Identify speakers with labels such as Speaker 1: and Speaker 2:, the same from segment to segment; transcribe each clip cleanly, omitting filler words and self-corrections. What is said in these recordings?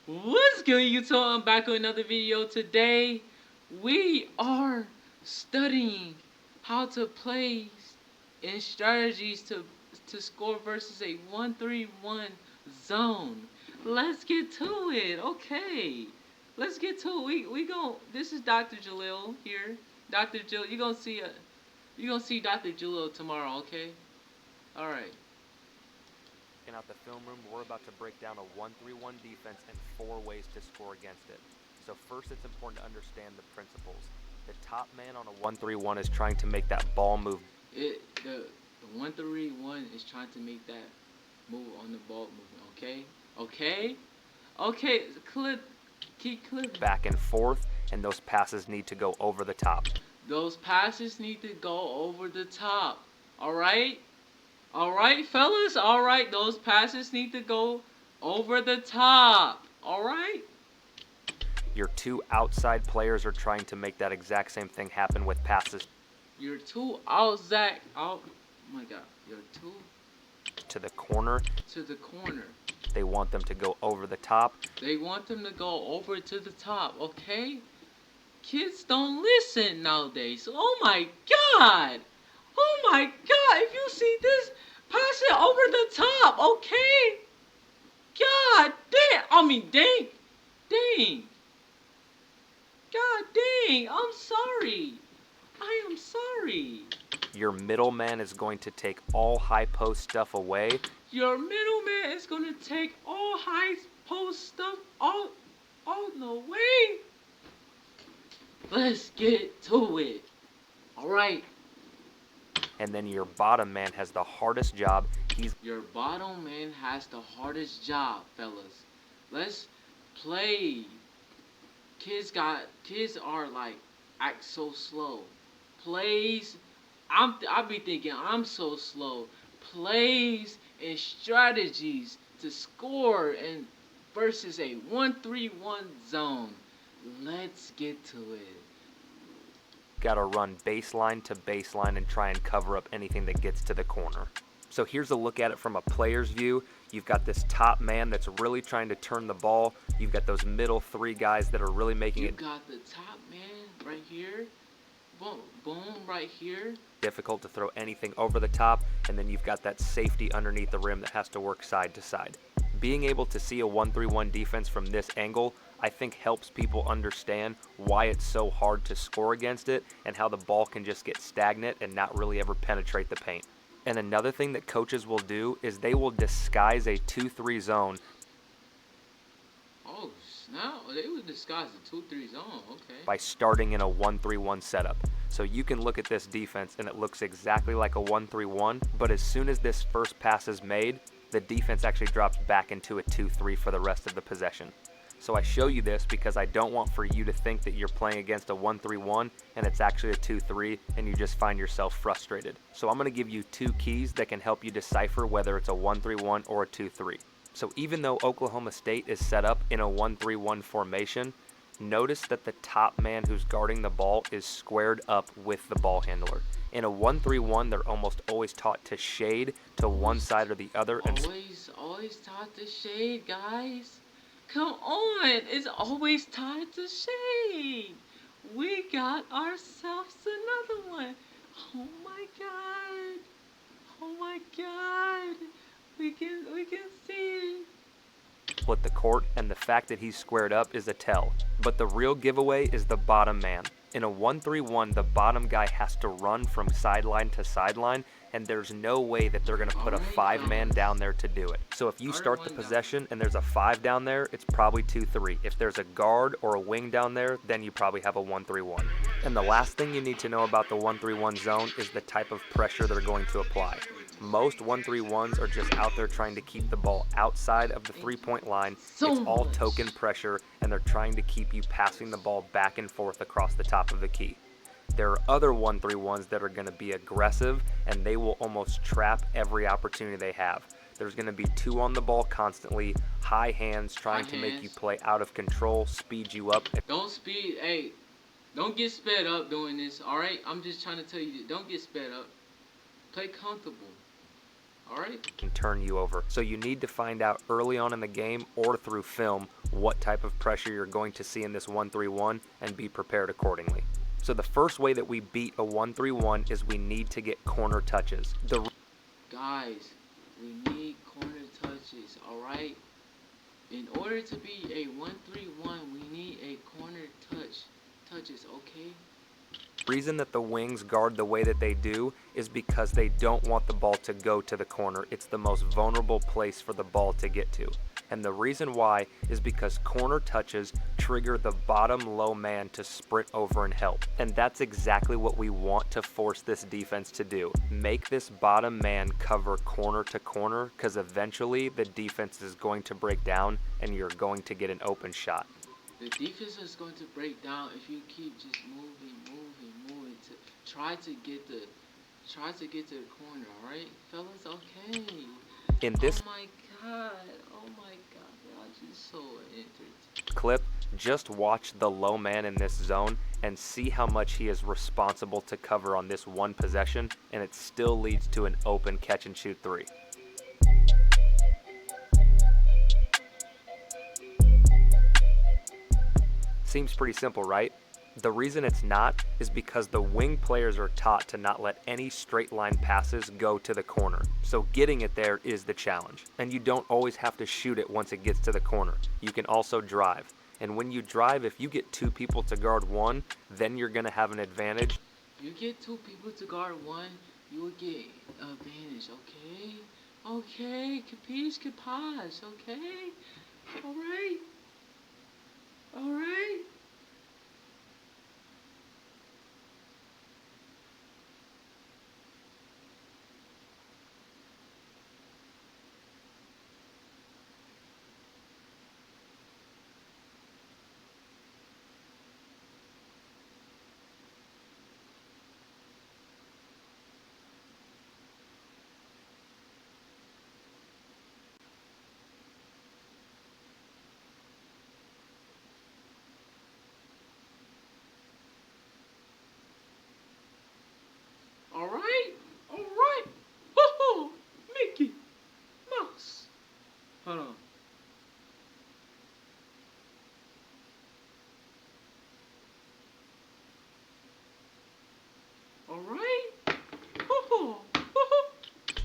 Speaker 1: What's good, YouTube? I'm back with another video. Today, we are studying how to play and strategies to score versus a 1-3-1 zone. Let's get to it. Okay, let's get to it. We go. This is Dr. Jalil here. Dr. Jalil, you gonna see Dr. Jalil tomorrow. Okay. All right.
Speaker 2: Out the film room, we're about to break down a 1-3-1 defense and 4 ways to score against it. So first, it's important to understand the principles. The top man on a 1-3-1 is trying to make that ball move.
Speaker 1: The 1-3-1 is trying to make that move on the ball movement. Okay. Keep clipping.
Speaker 2: Back and forth, and those passes need to go over the top.
Speaker 1: Those passes need to go over the top. All right, fellas. All right, those passes need to go over the top. All right.
Speaker 2: Your 2 outside players are trying to make that exact same thing happen with passes.
Speaker 1: Your 2 outside. Oh my God. Your 2
Speaker 2: to the corner. They want them to go over the top.
Speaker 1: They want them to go over to the top. Okay. Kids don't listen nowadays. Oh my God. Oh my God. If you see this, pass it over the top. Okay. God damn. Dang. God dang. I'm sorry. I am sorry.
Speaker 2: Your middleman is going to take all high post stuff away.
Speaker 1: Your middleman is going to take all high post stuff all the way. Let's get to it. All right.
Speaker 2: And then your bottom man has the hardest job.
Speaker 1: Your bottom man has the hardest job, fellas. Let's play. Kids are like act so slow. Plays. I be thinking I'm so slow. Plays and strategies to score and versus a 1-3-1 zone. Let's get to it.
Speaker 2: Got to run baseline to baseline and try and cover up anything that gets to the corner. So here's a look at it from a player's view. You've got this top man that's really trying to turn the ball. You've got those middle 3 guys that are really making it.
Speaker 1: You got the top man right here. Boom, right here.
Speaker 2: Difficult to throw anything over the top, and then you've got that safety underneath the rim that has to work side to side. Being able to see a 1-3-1 defense from this angle, I think helps people understand why it's so hard to score against it and how the ball can just get stagnant and not really ever penetrate the paint. And another thing that coaches will do is they will disguise a 2-3 zone.
Speaker 1: Oh, snap. They would disguise a 2-3 zone. Okay.
Speaker 2: By starting in a 1-3-1 setup. So you can look at this defense and it looks exactly like a 1-3-1, but as soon as this first pass is made, the defense actually drops back into a 2-3 for the rest of the possession. So I show you this because I don't want for you to think that you're playing against a 1-3-1 and it's actually a 2-3 and you just find yourself frustrated. So I'm going to give you 2 keys that can help you decipher whether it's a 1-3-1 or a 2-3. So even though Oklahoma State is set up in a 1-3-1 formation, notice that the top man who's guarding the ball is squared up with the ball handler. In a 1-3-1, they're almost always taught to shade to one side or the other.
Speaker 1: Always taught to shade, guys. Come on, it's always taught to shade. We got ourselves another one. Oh my God. Oh my God. We can see it.
Speaker 2: Split the court, and the fact that he's squared up is a tell. But the real giveaway is the bottom man. In a 1-3-1, the bottom guy has to run from sideline to sideline, and there's no way that they're going to put a 5-man down there to do it. So if you start the possession and there's a 5 down there, it's probably 2-3. If there's a guard or a wing down there, then you probably have a 1-3-1. And the last thing you need to know about the 1-3-1 zone is the type of pressure they're going to apply. Most 1-3-1s are just out there trying to keep the ball outside of the 3-point line. It's all token pressure, and they're trying to keep you passing the ball back and forth across the top of the key. There are other 1-3-1s that are going to be aggressive, and they will almost trap every opportunity they have. There's going to be 2 on the ball constantly, high hands trying to make you play out of control, speed you up.
Speaker 1: Don't get sped up doing this, all right? I'm just trying to tell you, don't get sped up. Play comfortable. All right.
Speaker 2: Can turn you over. So you need to find out early on in the game or through film what type of pressure you're going to see in this 1-3-1, and be prepared accordingly. So the first way that we beat a 1-3-1 is we need to get corner touches.
Speaker 1: Guys, we need corner touches, alright? In order to be a 1-3-1, we need a corner touches, okay?
Speaker 2: The reason that the wings guard the way that they do is because they don't want the ball to go to the corner. It's the most vulnerable place for the ball to get to. And the reason why is because corner touches trigger the bottom low man to sprint over and help. And that's exactly what we want to force this defense to do. Make this bottom man cover corner to corner, because eventually the defense is going to break down and you're going to get an open shot.
Speaker 1: The defense is going to break down if you keep just moving to try to get the corner, alright? Fellas, okay.
Speaker 2: In this
Speaker 1: oh my god, y'all just so entertaining.
Speaker 2: clip, just watch the low man in this zone and see how much he is responsible to cover on this one possession, and it still leads to an open catch and shoot three. Seems pretty simple, right? The reason it's not is because the wing players are taught to not let any straight line passes go to the corner. So getting it there is the challenge. And you don't always have to shoot it once it gets to the corner. You can also drive. And when you drive, if you get two people to guard one, then you're going to have an advantage.
Speaker 1: You get two people to guard one, you will get advantage, okay? Okay, capiche, capiche, okay? Alright? Alright? Alright? Alright? Ho-ho! Mickey Mouse! Hold on. Alright? Ho-ho! Ho-ho!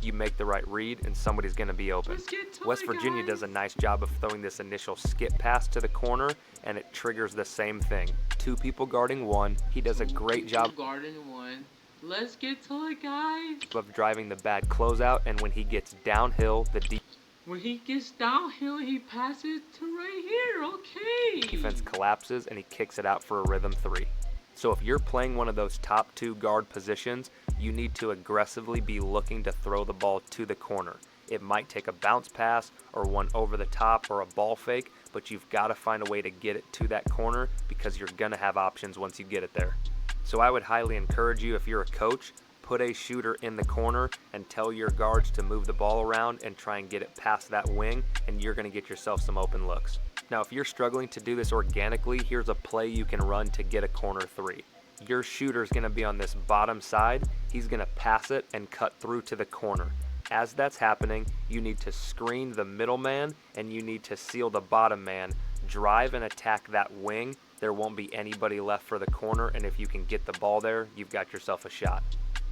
Speaker 2: You make the right read and somebody's going to be open.
Speaker 1: Let's get to
Speaker 2: West
Speaker 1: it,
Speaker 2: Virginia
Speaker 1: guys.
Speaker 2: does a nice job of throwing this initial skip pass to the corner, and it triggers the same thing. Two people guarding one. He does a great job
Speaker 1: guarding one. Let's get to it, guys.
Speaker 2: of driving the bad closeout, and when he gets downhill, the
Speaker 1: When he gets downhill, he passes to right here. Okay.
Speaker 2: defense collapses and he kicks it out for a rhythm three. So if you're playing one of those top two guard positions, you need to aggressively be looking to throw the ball to the corner. It might take a bounce pass or one over the top or a ball fake, but you've got to find a way to get it to that corner because you're going to have options once you get it there. So I would highly encourage you, if you're a coach, put a shooter in the corner and tell your guards to move the ball around and try and get it past that wing, and you're going to get yourself some open looks. Now, if you're struggling to do this organically, here's a play you can run to get a corner three. Your shooter's going to be on this bottom side. He's going to pass it and cut through to the corner. As that's happening, you need to screen the middle man and you need to seal the bottom man. Drive and attack that wing. There won't be anybody left for the corner, and if you can get the ball there, you've got yourself a shot.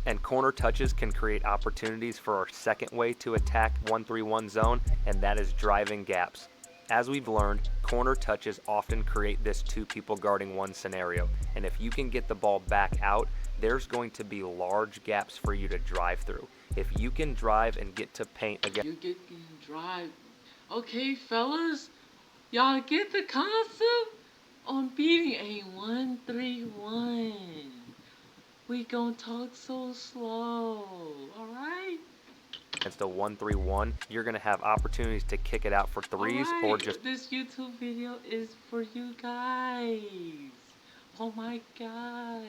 Speaker 2: And corner touches can create opportunities for our second way to attack 1-3-1 zone, and that is driving gaps. As we've learned, corner touches often create this two people guarding one scenario, and if you can get the ball back out, there's going to be large gaps for you to drive through. If you can drive and get to paint again,
Speaker 1: You get to drive. Okay, fellas, y'all get the concept on beating a 1-3-1. We gon' talk so slow, alright?
Speaker 2: against a 1-3-1, you're going to have opportunities to kick it out for threes or just
Speaker 1: This YouTube video is for you guys. Oh my god.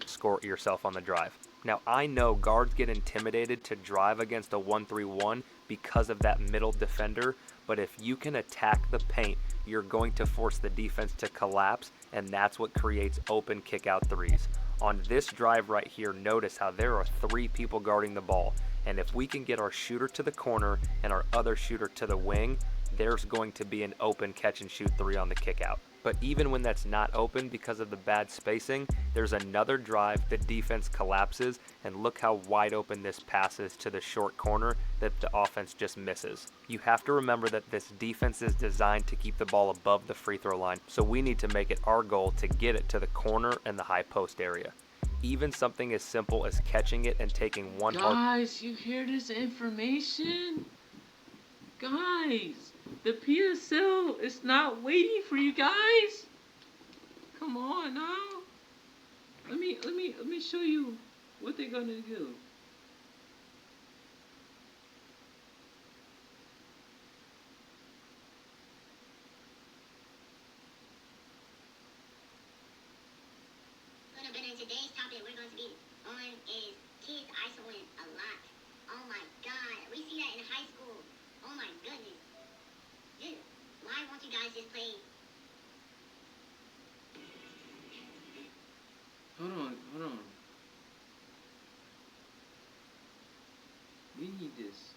Speaker 2: score yourself on the drive. Now, I know guards get intimidated to drive against a 1-3-1 because of that middle defender, but if you can attack the paint, you're going to force the defense to collapse, and that's what creates open kick-out threes. On this drive right here, notice how there are three people guarding the ball, and if we can get our shooter to the corner and our other shooter to the wing, there's going to be an open catch and shoot three on the kick out. But even when that's not open because of the bad spacing, there's another drive, the defense collapses, and look how wide open this pass is to the short corner that the offense just misses. You have to remember that this defense is designed to keep the ball above the free throw line, so we need to make it our goal to get it to the corner and the high post area. Even something as simple as catching it and taking one hard...
Speaker 1: Guys, you hear this information? Guys, the PSL is not waiting for you guys. Come on now. Let me show you what they're gonna do.
Speaker 3: In today's topic we're going to be on is kids isoing a lot. Oh my god, we see that in high school. Oh my goodness. Dude, why won't you guys just play?
Speaker 1: Hold on. We need this.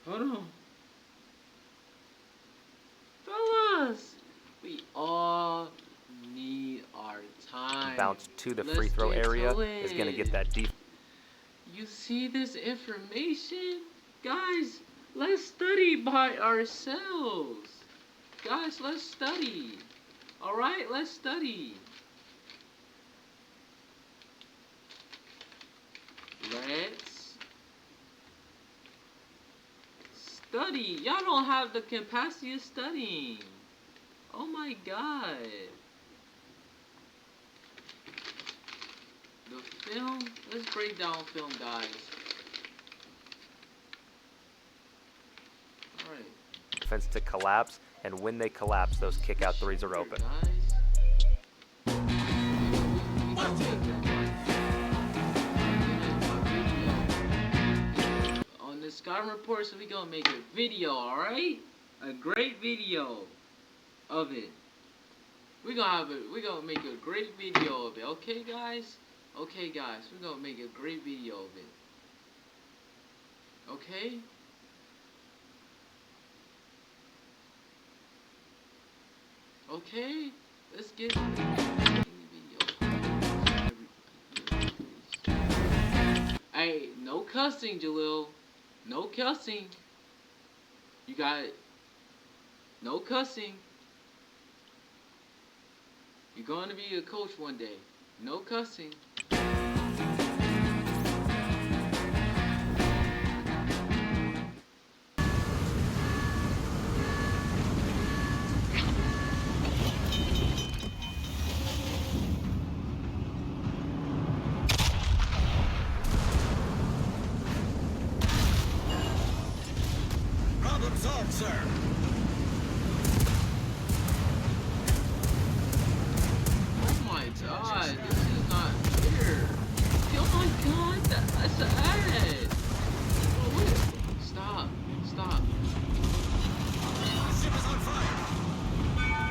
Speaker 1: Hold on. Fellas, we all need our time.
Speaker 2: bounce to the
Speaker 1: Let's
Speaker 2: free throw
Speaker 1: get
Speaker 2: area
Speaker 1: to
Speaker 2: is going to
Speaker 1: it.
Speaker 2: get that deep.
Speaker 1: You see this information? Guys, let's study by ourselves. Guys, let's study. Alright, let's study. Let's study. Y'all don't have the capacity of studying. Oh my god. The film? Let's break down film, guys. Alright.
Speaker 2: Defense to collapse, and when they collapse, those kick out threes are open.
Speaker 1: On the Scouting Report, so we gonna make a video, alright? A great video of it. We're gonna make a great video of it, okay guys? Okay guys, we're gonna make a great video of it. Okay? Okay? Let's get in the video. Hey, no cussing, Jalil. No cussing. You got it. No cussing. You're going to be a coach one day. No cussing.
Speaker 4: Problem solved, sir.
Speaker 1: Oh my god, this is not fair. Oh my god, that's ad. Stop.
Speaker 4: The ship is on fire.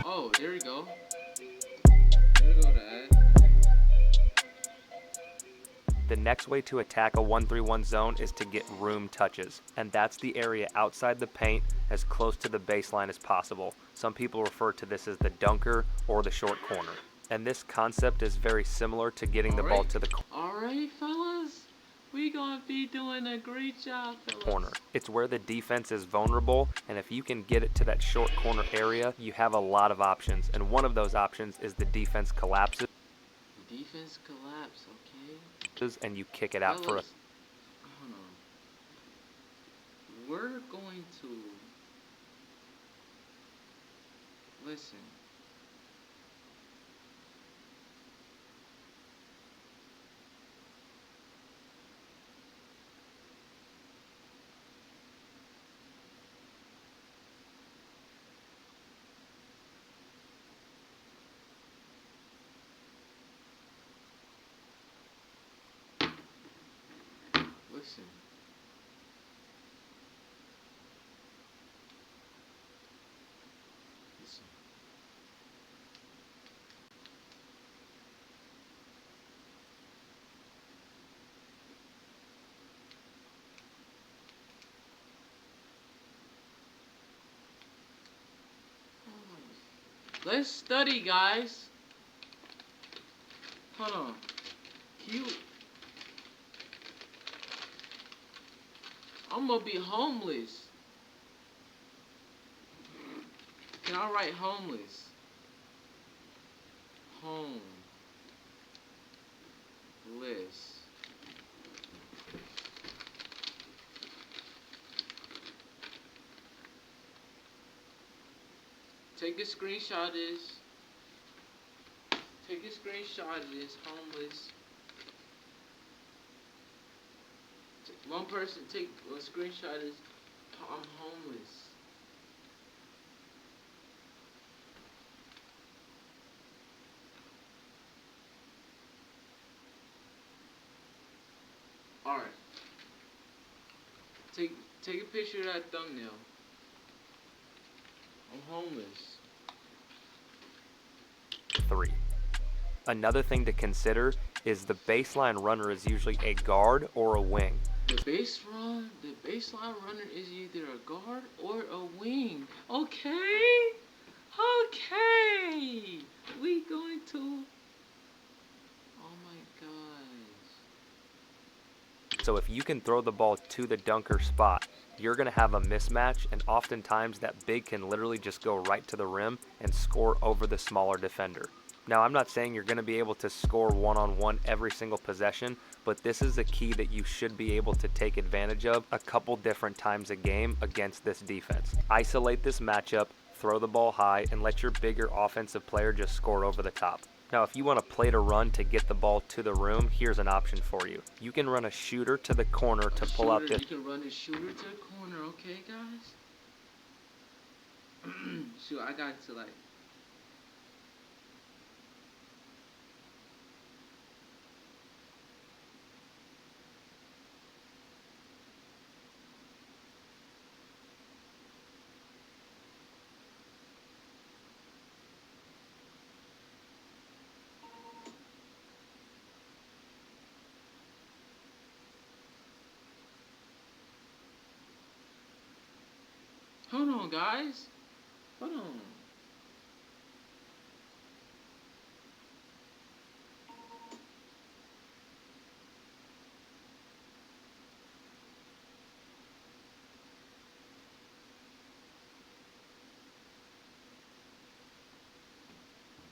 Speaker 1: Oh, there we go. There we go, the ad.
Speaker 2: The next way to attack a 1-3-1 zone is to get room touches, and that's the area outside the paint as close to the baseline as possible. Some people refer to this as the dunker or the short corner. And this concept is very similar to getting the ball to the
Speaker 1: Alright, fellas. We gonna be doing a great job, fellas.
Speaker 2: corner. It's where the defense is vulnerable, and if you can get it to that short corner area, you have a lot of options, and one of those options is the defense collapses.
Speaker 1: Defense collapse, okay?
Speaker 2: And you kick it out for a...
Speaker 1: Fellas, hold on. We're going to... Listen. Listen. Let's study, guys. Hold on. I'm gonna be homeless. Can I write homeless? Homeless. Take a screenshot of this. Take a screenshot of this. Homeless. One person take a screenshot of this. I'm homeless. Alright. Take a picture of that thumbnail. I'm homeless.
Speaker 2: 3. Another thing to consider is the baseline runner is usually a guard or a wing.
Speaker 1: The baseline runner is either a guard or a wing. Okay? Okay. We going to. Oh my gosh.
Speaker 2: So if you can throw the ball to the dunker spot, you're going to have a mismatch, and oftentimes that big can literally just go right to the rim and score over the smaller defender. Now, I'm not saying you're going to be able to score one-on-one every single possession, but this is a key that you should be able to take advantage of a couple different times a game against this defense. Isolate this matchup, throw the ball high, and let your bigger offensive player just score over the top. Now, if you want to play to run to get the ball to the room, here's an option for you. You can run a shooter to the corner to pull out this.
Speaker 1: You can run a shooter to the corner, okay, guys? Shoot, I got to like. Hold on, guys. Hold on.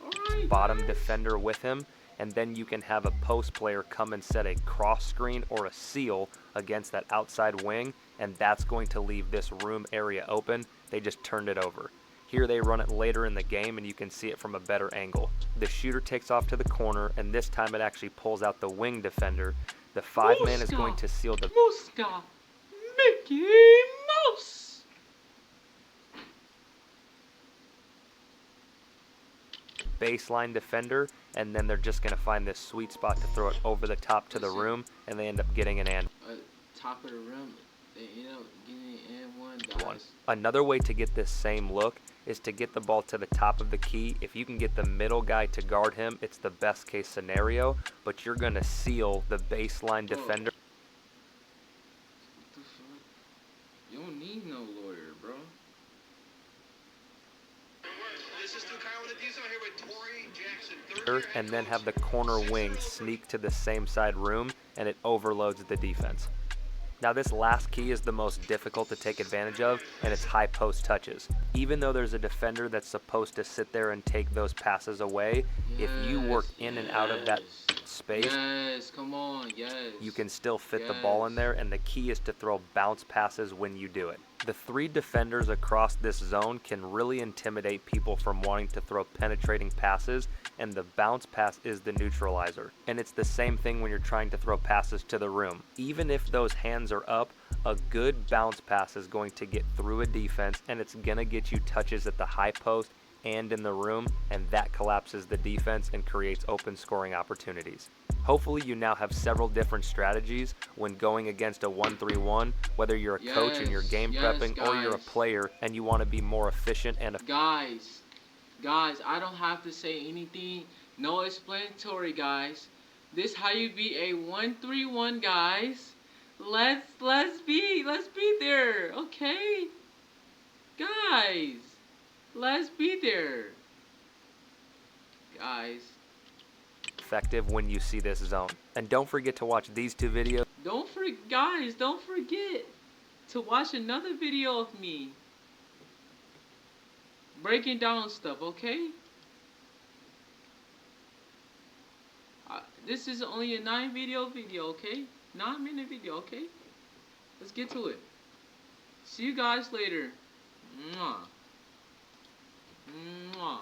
Speaker 1: Alright,
Speaker 2: bottom
Speaker 1: guys.
Speaker 2: defender with him, and then you can have a post player come and set a cross screen or a seal against that outside wing, and that's going to leave this room area open. They just turned it over. Here they run it later in the game, and you can see it from a better angle. The shooter takes off to the corner, and this time it actually pulls out the wing defender. The 5-man is going to seal the
Speaker 1: Muska. Mickey Mouse.
Speaker 2: baseline defender, and then they're just going to find this sweet spot to throw it over the top to the room, and they end up getting an and
Speaker 1: Top of the rim. They end up getting an and one,
Speaker 2: one.
Speaker 1: guys.
Speaker 2: Another way to get this same look is to get the ball to the top of the key. If you can get the middle guy to guard him, it's the best case scenario, but you're going to seal the baseline defender.
Speaker 1: What the fuck? You don't need no lawyer, bro.
Speaker 4: This is Stu Kyle with the Diesel here with Torrey Jackson.
Speaker 2: And then have the corner wing sneak to the same side room, and it overloads the defense. Now this last key is the most difficult to take advantage of, and it's high post touches. Even though there's a defender that's supposed to sit there and take those passes away, if you work in and out of that space,
Speaker 1: yes, come on, yes.
Speaker 2: you can still fit the ball in there, and the key is to throw bounce passes when you do it. The 3 defenders across this zone can really intimidate people from wanting to throw penetrating passes, and the bounce pass is the neutralizer. And it's the same thing when you're trying to throw passes to the room. Even if those hands are up, a good bounce pass is going to get through a defense, and it's going to get you touches at the high post and in the room, and that collapses the defense and creates open scoring opportunities. Hopefully you now have several different strategies when going against a 1-3-1, whether you're a coach and you're game prepping, or you're a player and you want to be more efficient and
Speaker 1: Guys, I don't have to say anything. No explanatory, guys. This how you be a 1-3-1, guys. Let's be there, okay? Guys, let's be there. guys.
Speaker 2: Effective when you see this zone. And don't forget to watch these two videos.
Speaker 1: Guys, don't forget to watch another video of me breaking down stuff, okay? This is only a 9-minute video, okay? 9-minute video, okay? Let's get to it. See you guys later. Mwah. Mwah.